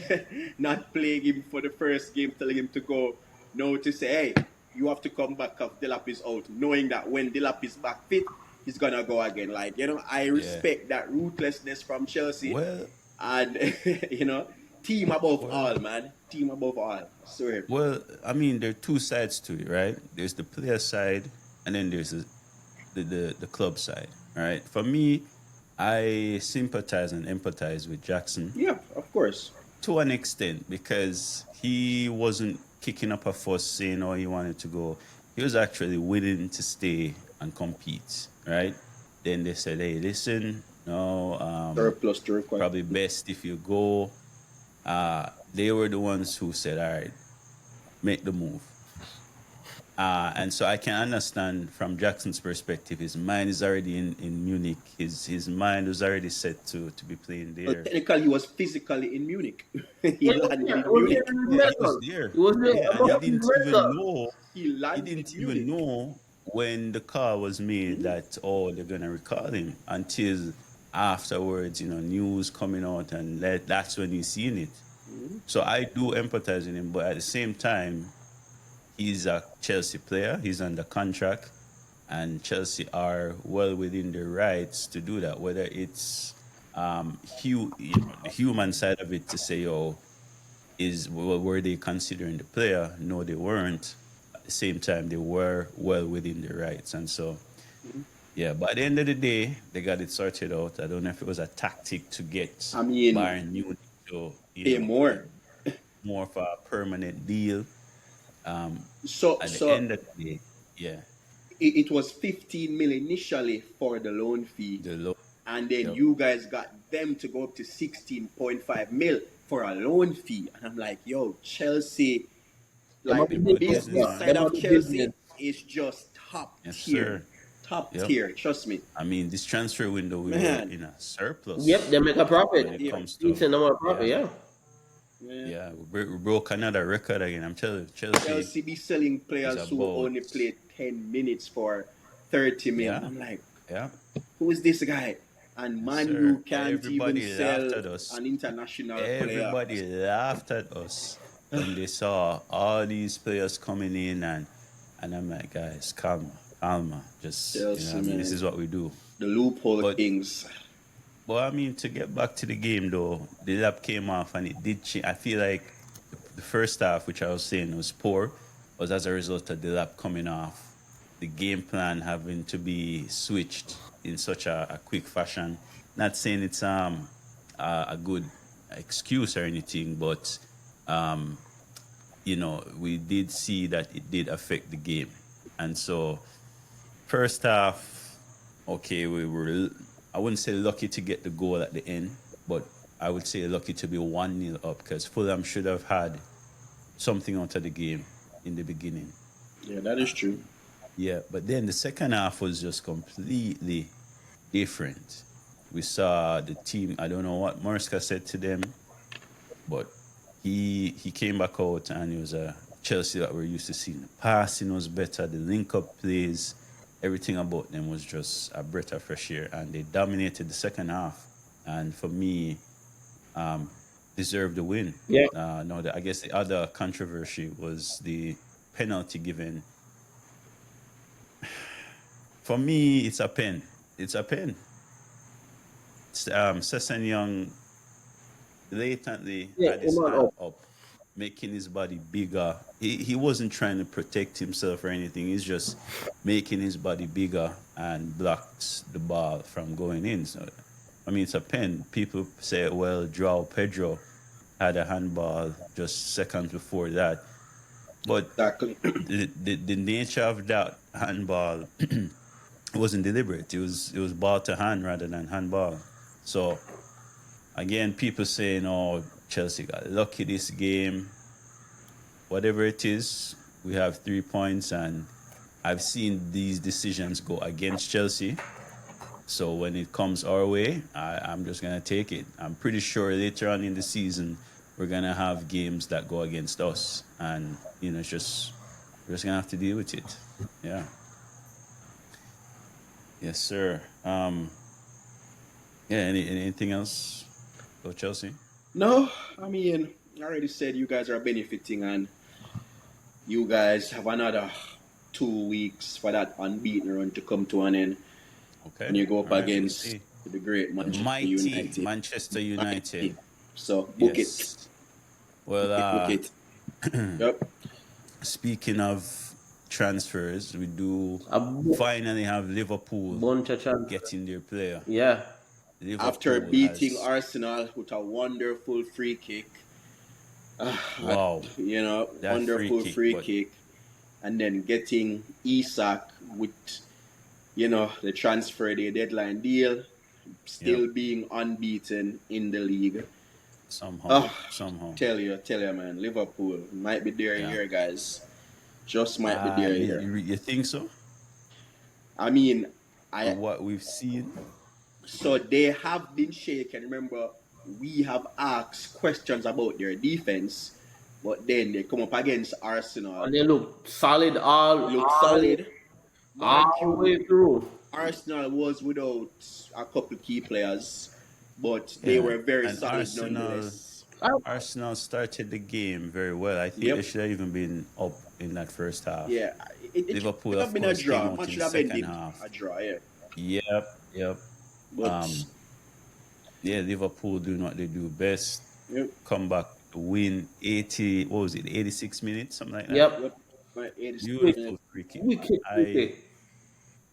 not playing him for the first game, telling him to go, no, to say, hey, you have to come back because Delap is out, knowing that when Delap is back fit, he's gonna go again. Like, I respect that ruthlessness from Chelsea. Well, And team above all, man. Team above all. Sorry. well, I mean, there are two sides to it, right? There's the player side, and then there's the club side, right? For me, I sympathize and empathize with Jackson Yeah, of course. to an extent because he wasn't kicking up a fuss saying, oh, he wanted to go. He was actually willing to stay and compete, right? Then they said, hey, listen, no, Surplus to require. probably best if you go. They were the ones who said, all right, make the move. And so I can understand from Jackson's perspective, his mind is already in Munich. His mind was already set to be playing Well, there. technically, he was physically in Munich. He landed in It was Munich. there. He was there. It was there. Yeah, and he didn't even know. He He landed didn't in even Munich. know when the call was made that they're gonna recall him until afterwards. News coming out, and that's when he's seen it. So I do empathize with him, but at the same time, he's a Chelsea player. He's under contract, and Chelsea are well within their rights to do that. Whether it's the human side of it to say, "Oh, were they considering the player?" No, they weren't. At the same time, they were well within their rights, and so. Yeah, but at the end of the day, they got it sorted out. I don't know if it was a tactic to get Bayern Munich to Pay more. more of a permanent deal. So, At the so end of the day, yeah, it was 15 mil initially for the loan fee, the low. and then Yep. you guys got them to go up to 16.5 mil for a loan fee. And I'm like, yo, Chelsea, like the business side of Chelsea is just top Yes, tier. sir. Top Yep. tier, trust me. I mean, this transfer window, we were Man. in a surplus. Yep, they make a profit. When it comes to Decent amount of profit, yeah. yeah, we broke another record again. I'm telling you, Chelsea be selling players is who about- only played 10 minutes for 30 mil. Yeah. I'm like, yeah, who is this guy? And Man sir. U can't Everybody even laughed at sell us. an international player. everybody laughed at us when they saw all these players coming in, and I'm like, guys, calma. Just Chelsea, man. this is what we do. The loophole But- kings. But I mean, to get back to the game though, the lap came off and it did change. I feel like the first half, which I was saying was poor, was as a result of the lap coming off. the game plan having to be switched in such a quick fashion. Not saying it's a good excuse or anything, but we did see that it did affect the game. And so first half, okay, we were, I wouldn't say lucky to get the goal at the end, but I would say lucky to be 1-0 up because Fulham should have had something out of the game in the beginning. Yeah, that is true. Yeah, but then the second half was just completely different. We saw the team, I don't know what Marc said to them, but he came back out and it was a Chelsea that we're used to seeing. The passing was better, the link-up plays, everything about them was just a breath of fresh air, and they dominated the second half. And for me, deserved the win. Yeah. No, I guess the other controversy was the penalty given. For me, it's a pen. It's a pen. Sesson Young blatantly had his hand up, making his body bigger. He wasn't trying to protect himself or anything. He's just making his body bigger and blocks the ball from going in. So, I mean, it's a pen. People say, well, Joao Pedro had a handball just seconds before that. But Exactly. the nature of that handball wasn't deliberate. It was ball to hand rather than handball. So again, people saying, "Oh, Chelsea got lucky this game." Whatever it is, we have 3 points, and I've seen these decisions go against Chelsea. So when it comes our way, I'm just gonna take it. I'm pretty sure later on in the season we're gonna have games that go against us, and it's just we're just gonna have to deal with it. Yeah. Yes, sir. Yeah. Anything else about Chelsea? No, I mean, I already said you guys are benefiting, and you guys have another 2 weeks for that unbeaten run to come to an end. Okay. And you go up against the great Manchester United. So book yes. it. Well, book it. Yep. Speaking of transfers, we do finally have Liverpool getting their player. Yeah. Liverpool after beating Arsenal with a wonderful free kick. Wow. That wonderful free kick. And then getting Isak with, the transfer day deadline deal, still being unbeaten in the league. Somehow. Tell you, man, Liverpool might be there here, guys. Just might be there here. You think so? I mean, from what we've seen. So they have been shaken. Remember, we have asked questions about their defense, but then they come up against Arsenal. And they look solid all the way through. Arsenal was without a couple key players, but they were very solid nonetheless. Arsenal started the game very well. I think they should have even been up in that first half. Yeah, Liverpool should have been a draw. Much should have been half. A draw, yeah. Yep. But, Liverpool doing what they do best. Yep. Come back to win 86 minutes, something like that. Yep. Beautiful free kick.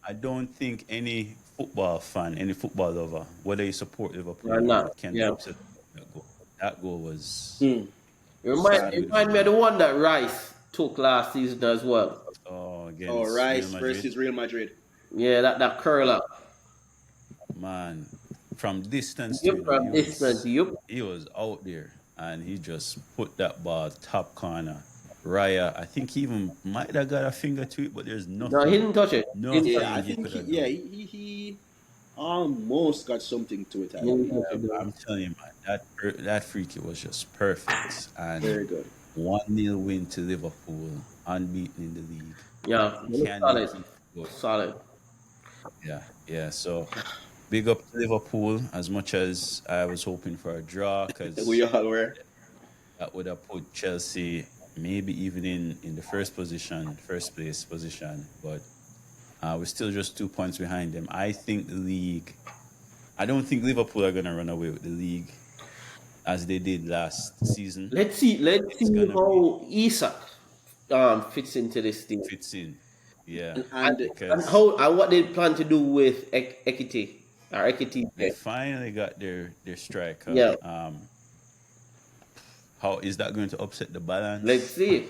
I don't think any football fan, any football lover, whether you support Liverpool or not, can be upset with that goal. That goal was... It remind me of the one that Rice took last season as well. Rice versus Real Madrid. Yeah, that curler. Man, from distance, he was out there and he just put that ball top corner. Raya, I think he even might have got a finger to it, but there's nothing. No, he didn't touch it. I think he almost got something to it. I'm telling you, man, that free kick was just perfect. And very good. 1-0 win to Liverpool, unbeaten in the league. Yeah, solid. Yeah. So big up to Liverpool, as much as I was hoping for a draw, because we all were. That would have put Chelsea maybe even in the first place position, but we're still just 2 points behind them. I don't think Liverpool are going to run away with the league as they did last season. Let's see how Isak fits into this team. Yeah, And And because what they plan to do with Ekiti or Ekiti? they finally got their striker. Yeah, How is that going to upset the let's balance? see.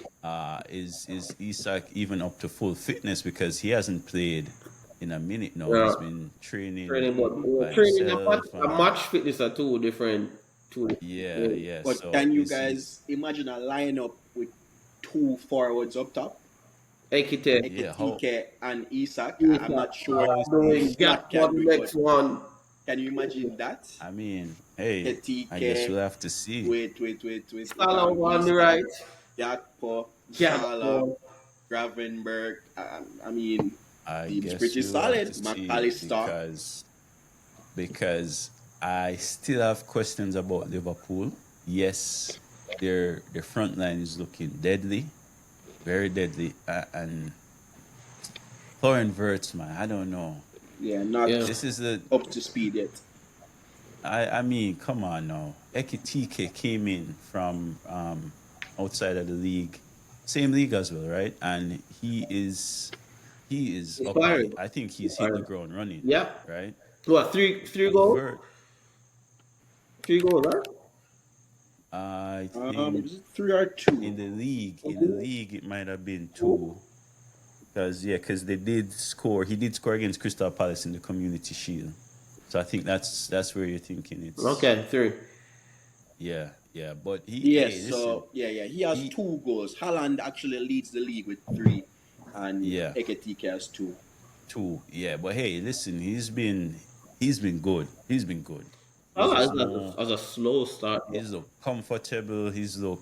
Is Isak even up to full fitness because he hasn't played in a minute now? He's Yeah, been training training, but by training himself a and match fitness are two different. yeah, yeah. but So can you is he? guys imagine a lineup with two forwards up top, Ekiti, Yeah, how Ekitike and Isak? I'm Isa, not sure if doing Slot gap for can the do it, but next one. can you imagine that? I mean, hey, I guess Ekitike we'll have to see. with Salah on the Isak, right, Gakpo, gap Salah, for Gravenberg. I mean, I seems guess pretty we will have to solid. see McAllister. because I still have questions about Liverpool. Yes, their front line is looking deadly, very deadly, and Florian Wirtz, man, I don't know. Yeah, not yeah. This is the up to speed yet. I mean, come on now. Ekitike came in from outside of the league, same league as well, right? And he is up on it. Inspiring. I think he's hit the Inspiring. ground running, Yeah. right? What, three goals? Vert, 3 goals, huh? I think Is it 3 or 2? in the league it might have been two. Because they did score. He did score against Crystal Palace in the Community Shield. So I think that's where you're thinking it's Okay, 3. yeah, yeah. But hey, Yes, listen, so yeah. He has he 2 goals. Haaland actually leads the league with 3, and yeah, Ekitike has 2. two, yeah. But hey, listen, he's been good. He's been good. He's Salah just is no, as a slow start. he's look comfortable. He's look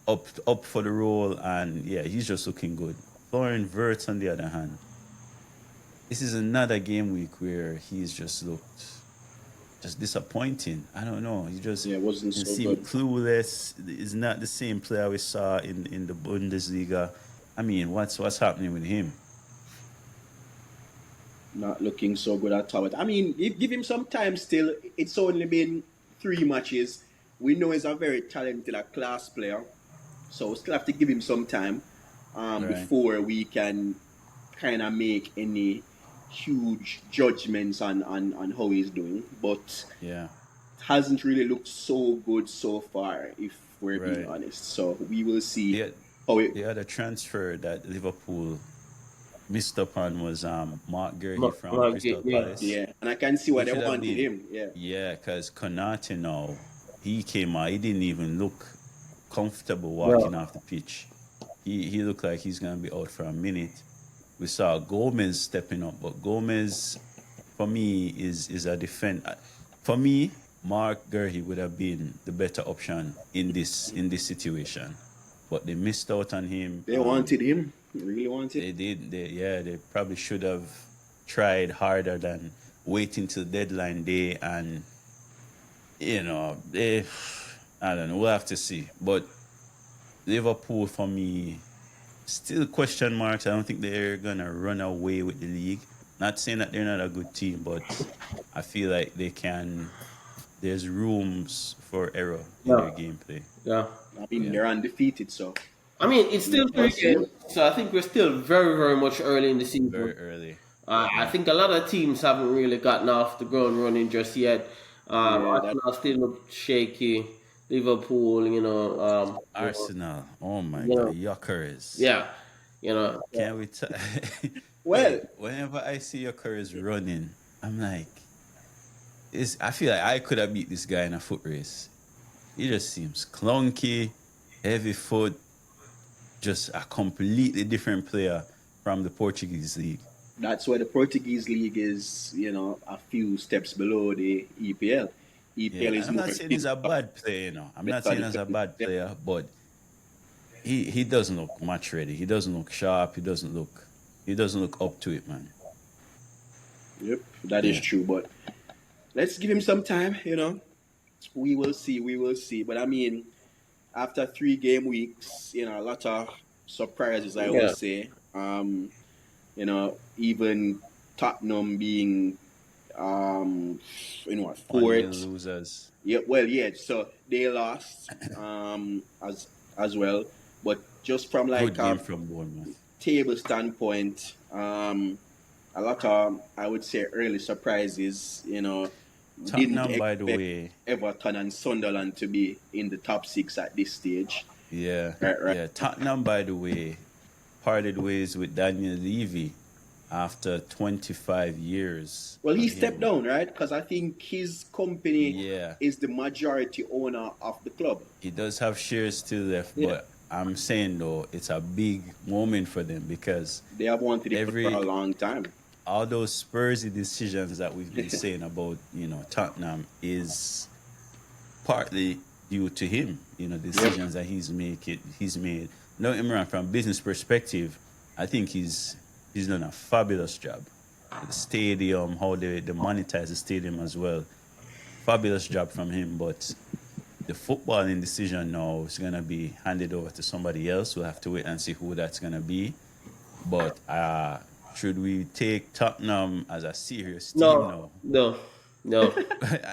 up for the role, and yeah, he's just looking good. Florian Wirtz, on the other hand, this is another game week where he's just looked just disappointing. I don't know. He just Yeah, it wasn't he so seemed good. clueless. He's not the same player we saw in the Bundesliga. I mean, what's happening with him? Not looking so good at all. But I mean, give him some time still. It's only been 3 matches. We know he's a very talented, a class player. So we still have to give him some time Right? before we can kind of make any huge judgments on how he's doing. But Yeah. hasn't really looked so good so far, if we're being Right. honest. So we will see The how it. the other transfer that Liverpool missed up on was Marc Guehi from Crystal Yeah. Palace. Yeah, and I can see why He they should have wanted been, him. Yeah, yeah, because Konate now he came out. He didn't even look comfortable Yeah. walking off the pitch. He looked like he's gonna be out for a minute. We saw Gomez stepping up, but Gomez for me is a defend. For me, Mark Gurhey would have been the better option in this situation, but they missed out on him. they wanted him. They really wanted. They did. They probably should have tried harder than waiting till deadline day, and they. I don't know. We'll have to see. But Liverpool, for me, still question marks. I don't think they're gonna run away with the league. Not saying that they're not a good team, but I feel like they can. There's rooms for error in Yeah. their gameplay. Yeah. I mean, Yeah, they're undefeated, so I mean, it's still we'll three see. games, so I think we're still very, very much early in the season. very early. I Yeah, think a lot of teams haven't really gotten off the ground running just yet. Yeah, that Arsenal still look shaky. Liverpool, Arsenal. Oh my you God, know, Yockers. yeah, you know, Can we? well, Hey, whenever I see Yockers running, I'm like, I feel like I could have beat this guy in a foot race. He just seems clunky, heavy foot, just a completely different player from the Portuguese league. that's why the Portuguese league is, a few steps below the EPL. Yeah, EPL and is I'm more not saying he's a physical, bad player, I'm not better saying he's a defense. bad Yeah. player, but he doesn't look match ready. He doesn't look sharp. He doesn't look up to it, man. Yep, that is Yeah. true. But let's give him some time. We will see. We will see. But I mean, after 3 game weeks, a lot of surprises, I will yeah. say. Even Tottenham being, One nil fourth. losers. Yeah, well, yeah. So they lost, as well. But just from like Good game from Bournemouth. table standpoint, a lot of, I would say, early surprises. Didn't Tottenham, by the expect way. Everton and Sunderland to be in the top 6 at this stage. Yeah. Right. Yeah. Tottenham, by the way, parted ways with Daniel Levy after 25 years. Well, he stepped down, right? Because I think his company is the majority owner of the club. He does have shares still left, but I'm saying, though, it's a big moment for them because they have wanted it for a long time. All those Spursy decisions that we've been saying about, Tottenham is partly due to him, decisions that he's made. No, Imran, from a business perspective, I think he's done a fabulous job. The stadium, how they monetize the stadium as well. Fabulous job from him, but the footballing decision now is going to be handed over to somebody else. We'll have to wait and see who that's going to be. But should we take Tottenham as a serious team now? No.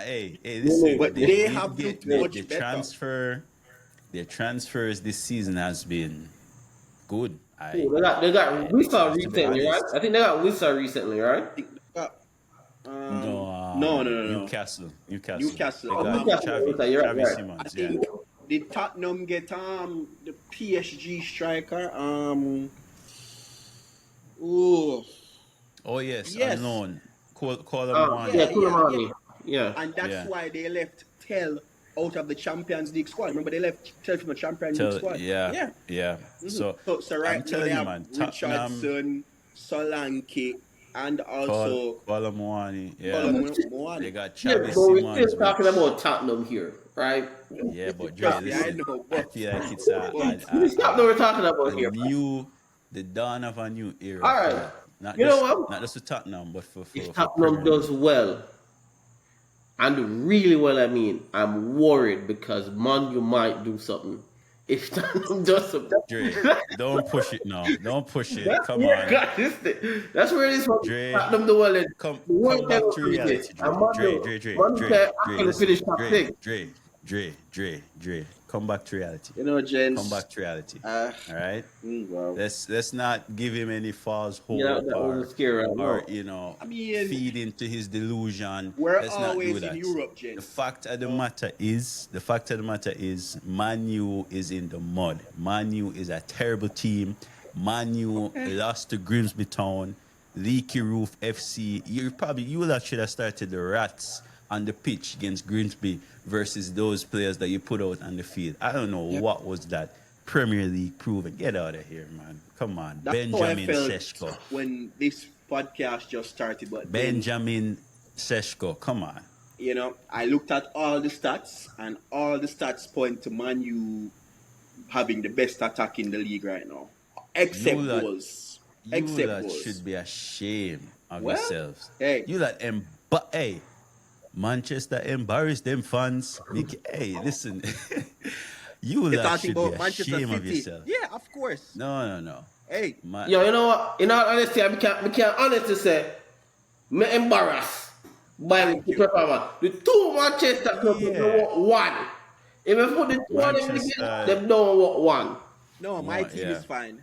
hey, listen. But they have looked much better. Their transfers this season has been good. They got Wissa recently, right? I think they got Wissa recently, right? No. Newcastle. You're Travis right. Simmons, I think did Tottenham get the PSG striker? Oh yes. Unknown. Koulibaly. Yeah. And that's why they left Tell out of the Champions League squad. Remember, they left Tell from the Champions League squad. Yeah. Mm-hmm. So right now they have Richardson, Solanke, and also Koulibaly. They got Travis Simmons. We're still talking about Tottenham here, right? Yeah, but Dre, listen, I feel like it's we're talking about here. The dawn of a new era. All right. Not just for Tottenham, but for Tottenham does well. And really well, I mean, I'm worried because you might do something. If Tottenham does something. Dre, don't push it now. Don't push it. Come on. That's where it is from. Tottenham do well. Come back to reality, Dre. Come back to reality. Gents. Come back to reality. All right. Wow. Let's not give him any false hope or feed into his delusion. Let's always not do that. In Europe, gents. The fact of the matter is, Man U is in the mud. Man U is a terrible team. Man U lost to Grimsby Town, Leaky Roof FC. You should have started the Rats on the pitch against Grimsby versus those players that you put out on the field. I don't know what was that Premier League proven. Get out of here, man. Come on. That's Benjamin how I felt Seshko. When this podcast just started. But Benjamin Seshko, come on. I looked at all the stats, and all the stats point to Man U having the best attack in the league right now. Except goals. You should be ashamed of yourselves. Hey. Manchester embarrassed them fans. Hey, listen. You should be ashamed of yourself. Yeah, of course. No. Hey. Yo, you know what? In all honesty, I can't honestly say, me embarrassed by the performance. The two Manchester clubs one. If I put the two of them together, they don't want one. No, my team is fine.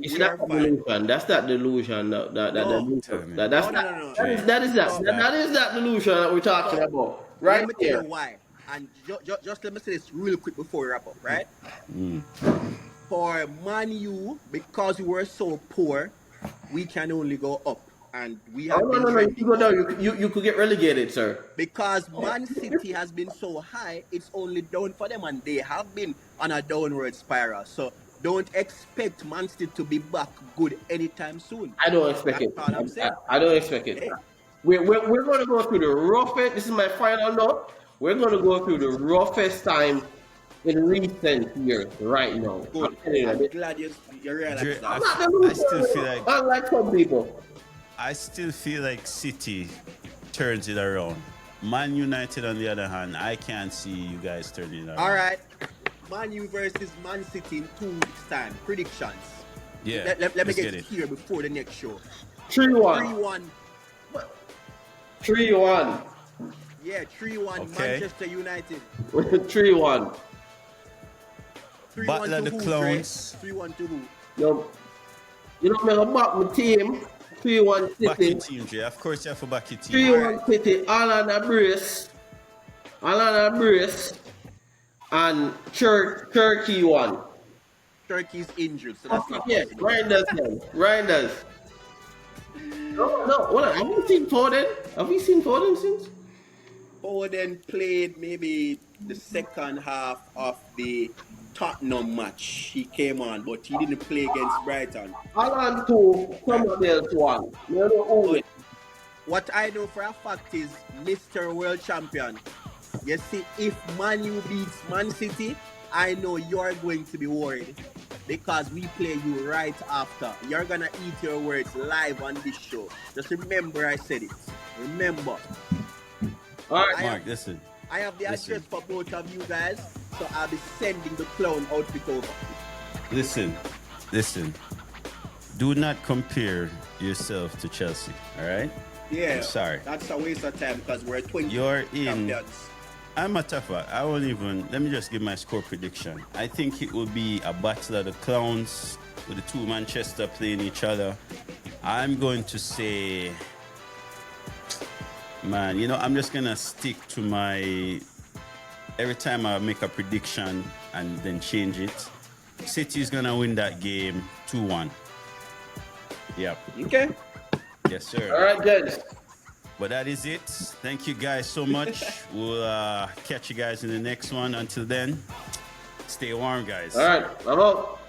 It's not delusion. That's that delusion. That is that delusion that we're talking about. Right? Let me tell you why. And just let me say this real quick before we wrap up, right? For Man U, because we were so poor, we can only go up. And we have no. You go down. You could get relegated, sir. Because Man City has been so high, it's only down for them, and they have been on a downward spiral. So don't expect Man City to be back good anytime soon. I don't expect it. All I'm saying. I don't expect it. Hey. We're going to go through the roughest. This is my final note. We're going to go through the roughest time in recent years right now. Good. I'm glad you realize that. I still feel like, unlike some people, I still feel like City turns it around. Man United, on the other hand, I can't see you guys turning it around. All right. Man U versus Man City in 2 weeks' time. Predictions. Yeah. Let me get it here before the next show. 3-1. 3-1. Yeah, 3-1. Okay. Manchester United. 3-1. Battle of the Clowns. 3-1 to who? No. You know, I'm going to back my team. 3-1 Back your City. team, Jay. Of course, you have to back your team. 3-1 City. All on a brace. And Turkey won. Turkey's injured, so that's not Yeah, possible. Reinders then. Reinders. No, hold on. Have we seen Foden? Have we seen Foden since? Foden played maybe the second half of the Tottenham match. He came on, but he didn't play against Brighton. Alan 2, someone else 1. No, But what I know for a fact is Mr. World Champion. You see, if Man U beats Man City, I know you're going to be worried because we play you right after. You're going to eat your words live on this show. Just remember I said it. Remember. All right, Mark, listen. I have the address for both of you guys, so I'll be sending the clown outfit over. Listen. Do not compare yourself to Chelsea, all right? Yeah, I'm sorry. That's a waste of time because we're 20 You're in. champions. I'm a tougher. I won't even. Let me just give my score prediction. I think it will be a battle of the clowns with the two Manchester playing each other. I'm going to say, man, you know, I'm just going to stick to my. Every time I make a prediction and then change it, City's going to win that game 2-1. Yep. Okay. Yes, sir. all right, guys. But that is it. Thank you guys so much. We'll catch you guys in the next one. Until then, stay warm, guys. All right, I'm out.